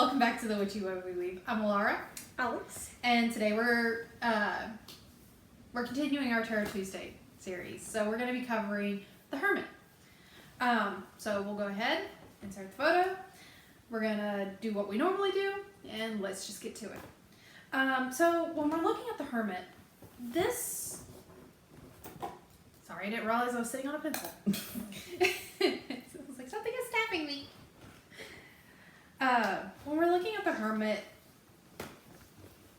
welcome back to the Witchy Web We Weave. I'm Alara, Alex, and today we're continuing our Tarot Tuesday series. So we're going to be covering the Hermit. So we'll go ahead, insert the photo. We're going to do what we normally do, and let's just get to it. So when we're looking at the Hermit, this... Sorry, I didn't realize I was sitting on a pencil. It was like, something is tapping me. When we're looking at the Hermit,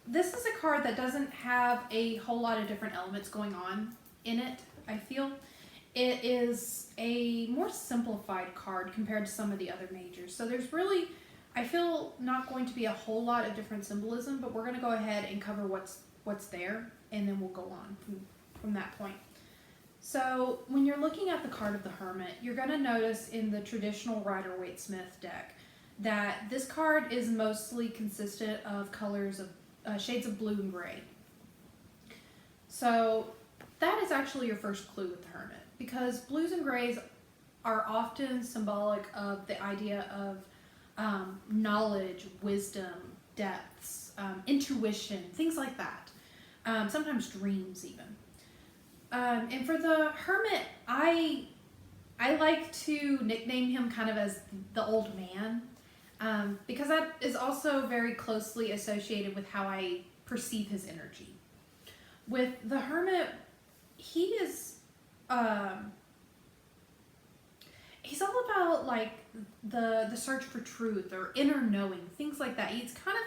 this is a card that doesn't have a whole lot of different elements going on in it, I feel. It is a more simplified card compared to some of the other majors. So there's really, I feel, not going to be a whole lot of different symbolism, but we're going to go ahead and cover what's there, and then we'll go on from that point. So when you're looking at the card of the Hermit, you're going to notice in the traditional Rider-Waite-Smith deck that this card is mostly consistent of colors of shades of blue and gray. So that is actually your first clue with the Hermit, because blues and grays are often symbolic of the idea of knowledge, wisdom, depths, intuition, things like that. Sometimes dreams even. And for the Hermit, I like to nickname him kind of as the old man, because that is also very closely associated with how I perceive his energy. With the Hermit, he is, he's all about like the search for truth or inner knowing, things like that. He's kind of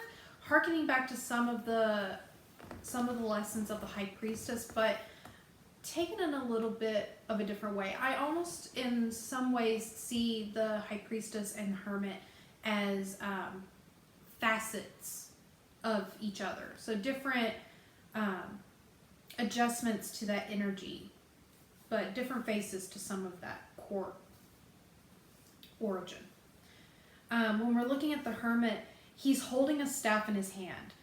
hearkening back to some of the lessons of the High Priestess, but taken in a little bit of a different way. I almost in some ways see the High Priestess and Hermit as facets of each other. So different adjustments to that energy, but different faces to some of that core origin. When we're looking at the Hermit, he's holding a staff in his hand.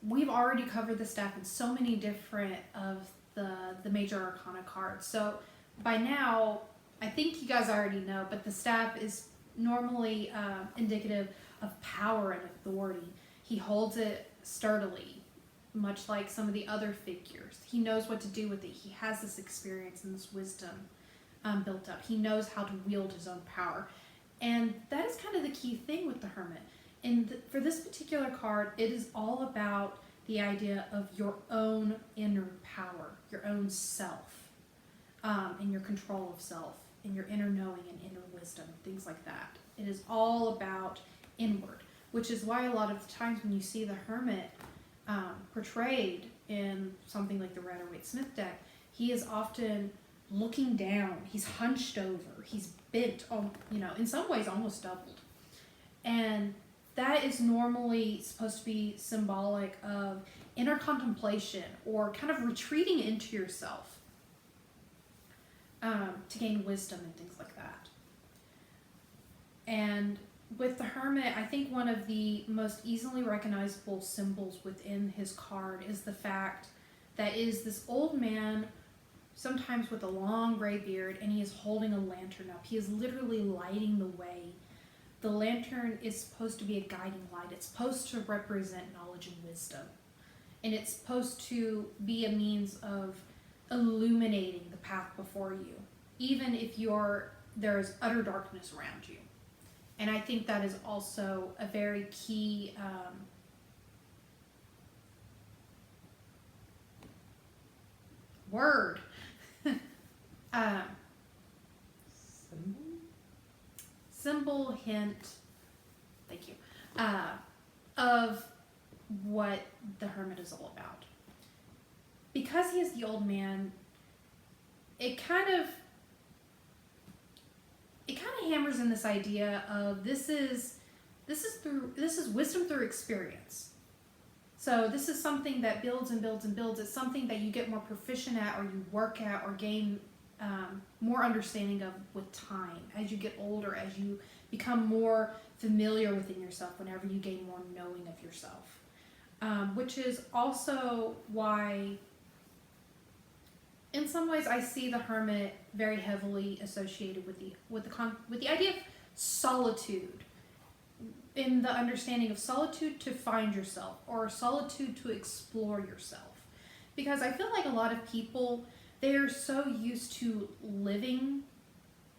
We've already covered the staff in so many different of the major arcana cards. So by now, I think you guys already know, but the staff is normally indicative of power and authority. He holds it sturdily, much like some of the other figures. He knows what to do with it. He has this experience and this wisdom built up. He knows how to wield his own power. And that is kind of the key thing with the Hermit. And for this particular card, it is all about the idea of your own inner power, your own self, and your control of self, and your inner knowing and inner wisdom, things like that. It is all about inward, which is why a lot of the times when you see the Hermit portrayed in something like the Rider-Waite-Smith deck, he is often looking down, he's hunched over, he's bent, in some ways almost doubled. And that is normally supposed to be symbolic of inner contemplation or kind of retreating into yourself to gain wisdom and things like that. And with the Hermit, I think one of the most easily recognizable symbols within his card is the fact that is this old man, sometimes with a long gray beard, and he is holding a lantern up. He is literally lighting the way. The lantern is supposed to be a guiding light. It's supposed to represent knowledge and wisdom. And it's supposed to be a means of illuminating the path before you, even if there is utter darkness around you. And I think that is also a very key word. Symbol, hint, thank you, of what the Hermit is all about. Because he is the old man, it kind of hammers in this idea of this is wisdom through experience. So this is something that builds and builds and builds. It's something that you get more proficient at, or you work at, or gain more understanding of with time as you get older, as you become more familiar within yourself, whenever you gain more knowing of yourself, which is also why in some ways I see the Hermit very heavily associated with the idea of solitude. in the understanding of solitude to find yourself, or solitude to explore yourself. Because I feel like a lot of people, they're so used to living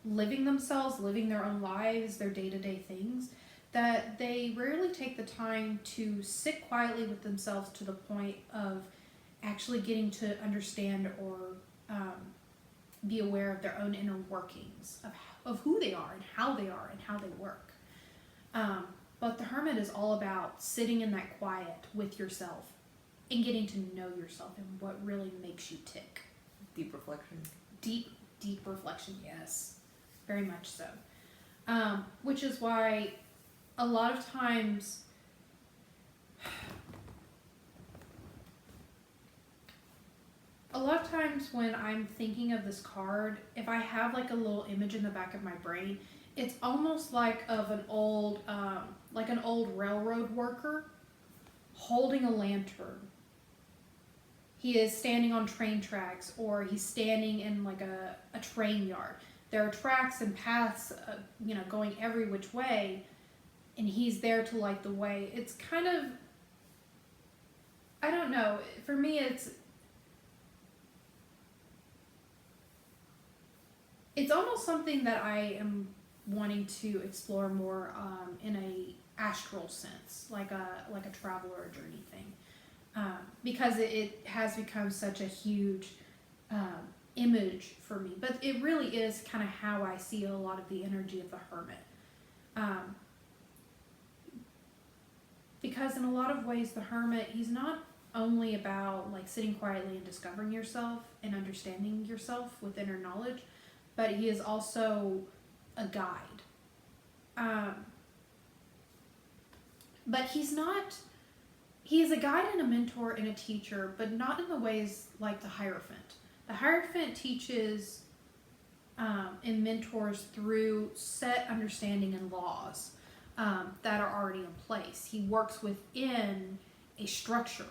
themselves, living their own lives, their day-to-day things, that they rarely take the time to sit quietly with themselves to the point of actually getting to understand or be aware of their own inner workings of who they are and how they work. But the Hermit is all about sitting in that quiet with yourself and getting to know yourself and what really makes you tick. Deep reflection. Deep reflection, yes. Very much so. Which is why a lot of times when I'm thinking of this card, if I have like a little image in the back of my brain, it's almost like of an old railroad worker holding a lantern. He is standing on train tracks, or he's standing in like a train yard. There are tracks and paths, going every which way, and he's there to light the way. It's kind of, I don't know, for me it's almost something that I am wanting to explore more in a astral sense, like a travel or a journey thing, because it has become such a huge image for me. But it really is kind of how I see a lot of the energy of the Hermit, because in a lot of ways the Hermit, he's not only about like sitting quietly and discovering yourself and understanding yourself with inner knowledge, but he is also a guide. But he is a guide and a mentor and a teacher, but not in the ways like the Hierophant. The Hierophant teaches and mentors through set understanding and laws that are already in place. He works within a structure.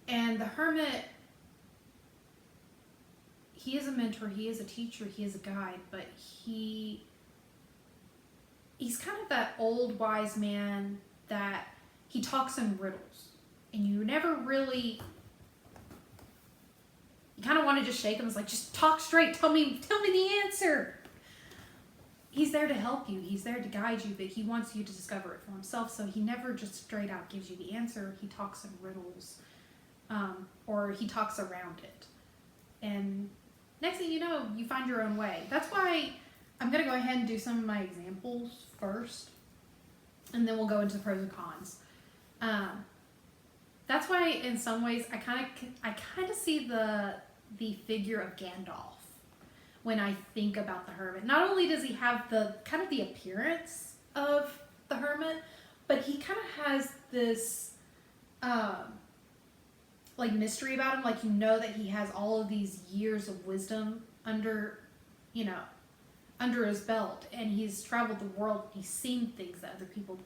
And the Hermit, he is a mentor, he is a teacher, he is a guide, but he's kind of that old wise man that he talks in riddles, and you never really, you kind of want to just shake him. It's like, just talk straight, tell me the answer. He's there to help you, he's there to guide you, but he wants you to discover it for himself. So he never just straight out gives you the answer. He talks in riddles, or he talks around it, and next thing you know, you find your own way. That's why I'm going to go ahead and do some of my examples first, and then we'll go into pros and cons. That's why, in some ways, I kind of see the figure of Gandalf when I think about the Hermit. Not only does he have the kind of the appearance of the Hermit, but he kind of has this like mystery about him. Like, that he has all of these years of wisdom under his belt, and he's traveled the world. He's seen things that other people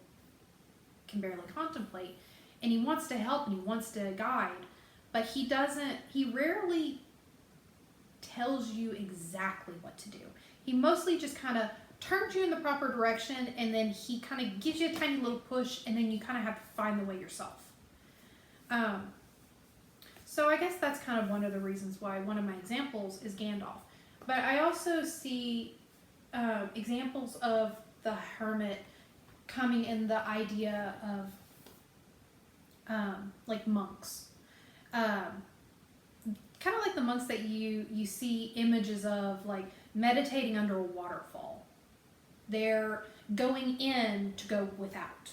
can barely contemplate, and he wants to help and he wants to guide, but he rarely tells you exactly what to do. He mostly just kind of turns you in the proper direction, and then he kind of gives you a tiny little push, and then you kind of have to find the way yourself. So I guess that's kind of one of the reasons why one of my examples is Gandalf. But I also see examples of the Hermit coming in the idea of like monks. Kind of like the monks that you see images of, like meditating under a waterfall. They're going in to go without.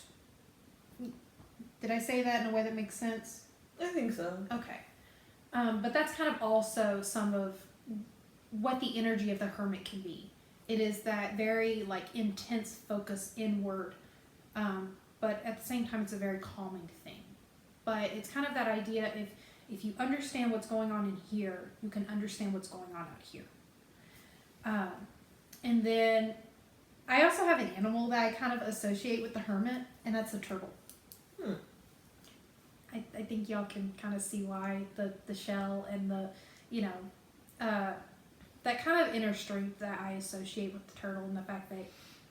Did I say that in a way that makes sense? I think so. Okay. But that's kind of also some of what the energy of the Hermit can be. It is that very like intense focus inward, but at the same time it's a very calming thing. But it's kind of that idea, if you understand what's going on in here, you can understand what's going on out here. And then I also have an animal that I kind of associate with the Hermit, and that's a turtle. I think y'all can kind of see why the shell and the, that kind of inner strength that I associate with the turtle, and the fact that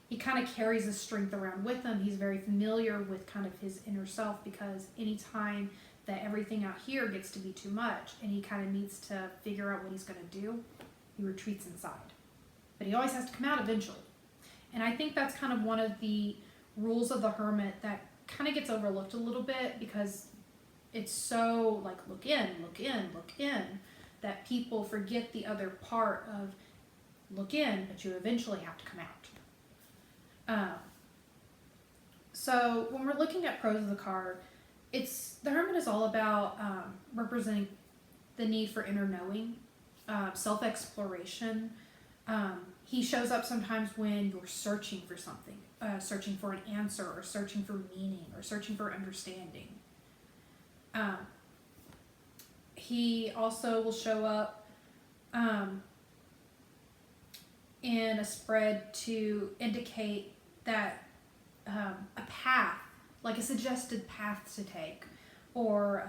he kind of carries his strength around with him. He's very familiar with kind of his inner self, because anytime that everything out here gets to be too much and he kind of needs to figure out what he's going to do, he retreats inside. But he always has to come out eventually. And I think that's kind of one of the rules of the Hermit that kind of gets overlooked a little bit, because it's so like look in, that people forget the other part of look in, but you eventually have to come out. So when we're looking at pros of the card, the Hermit is all about representing the need for inner knowing, self-exploration. He shows up sometimes when you're searching for something, searching for an answer, or searching for meaning, or searching for understanding. He also will show up in a spread to indicate that a path, like a suggested path to take, or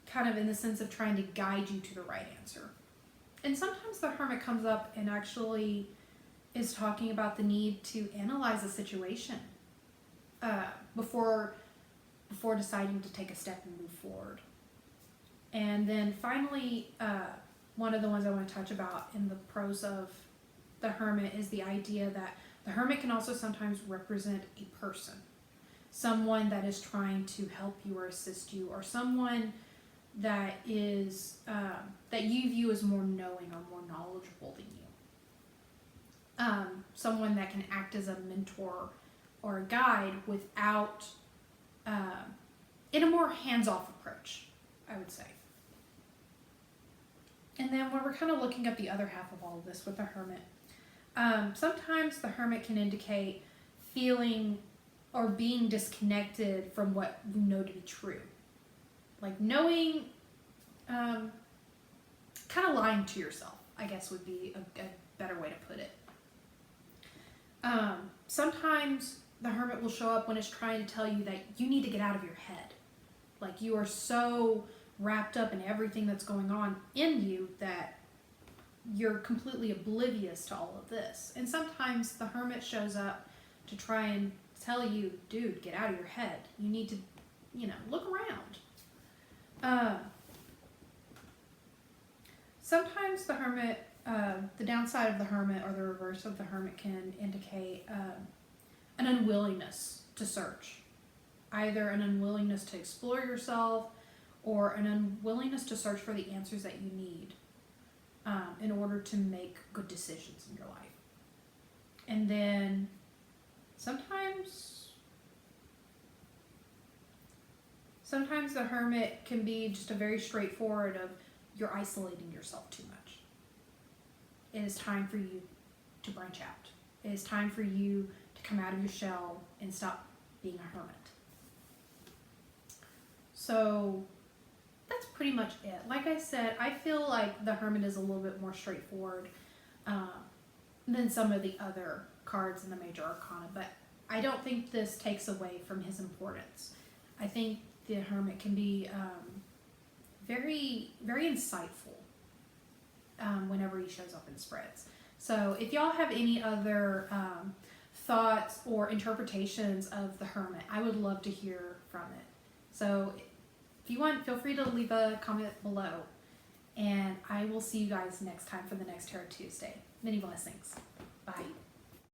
kind of in the sense of trying to guide you to the right answer. And sometimes the Hermit comes up and actually is talking about the need to analyze a situation before deciding to take a step and move forward. And then finally, one of the ones I want to touch about in the pros of the Hermit is the idea that the Hermit can also sometimes represent a person, someone that is trying to help you or assist you, or someone that is that you view as more knowing or more knowledgeable than you. Someone that can act as a mentor or a guide without in a more hands-off approach, I would say. And then when we're kind of looking at the other half of all of this with the Hermit, sometimes the Hermit can indicate feeling or being disconnected from what we know to be true. Like knowing, kind of lying to yourself, I guess would be a better way to put it. Sometimes the Hermit will show up when it's trying to tell you that you need to get out of your head. Like you are so wrapped up in everything that's going on in you that you're completely oblivious to all of this. And sometimes the Hermit shows up to try and tell you, dude, get out of your head. You need to, look around. Sometimes the Hermit, the downside of the Hermit or the reverse of the Hermit can indicate an unwillingness to search. Either an unwillingness to explore yourself, or an unwillingness to search for the answers that you need in order to make good decisions in your life. And then sometimes the Hermit can be just a very straightforward of you're isolating yourself too much. It is time for you to branch out. It is time for you to come out of your shell and stop being a hermit. So that's pretty much it. Like I said, I feel like the Hermit is a little bit more straightforward than some of the other cards in the Major Arcana, but I don't think this takes away from his importance. I think the Hermit can be very, very insightful whenever he shows up in spreads. So if y'all have any other thoughts or interpretations of the Hermit, I would love to hear from it. So if you want, feel free to leave a comment below, and I will see you guys next time for the next Tarot Tuesday. Many blessings. Bye.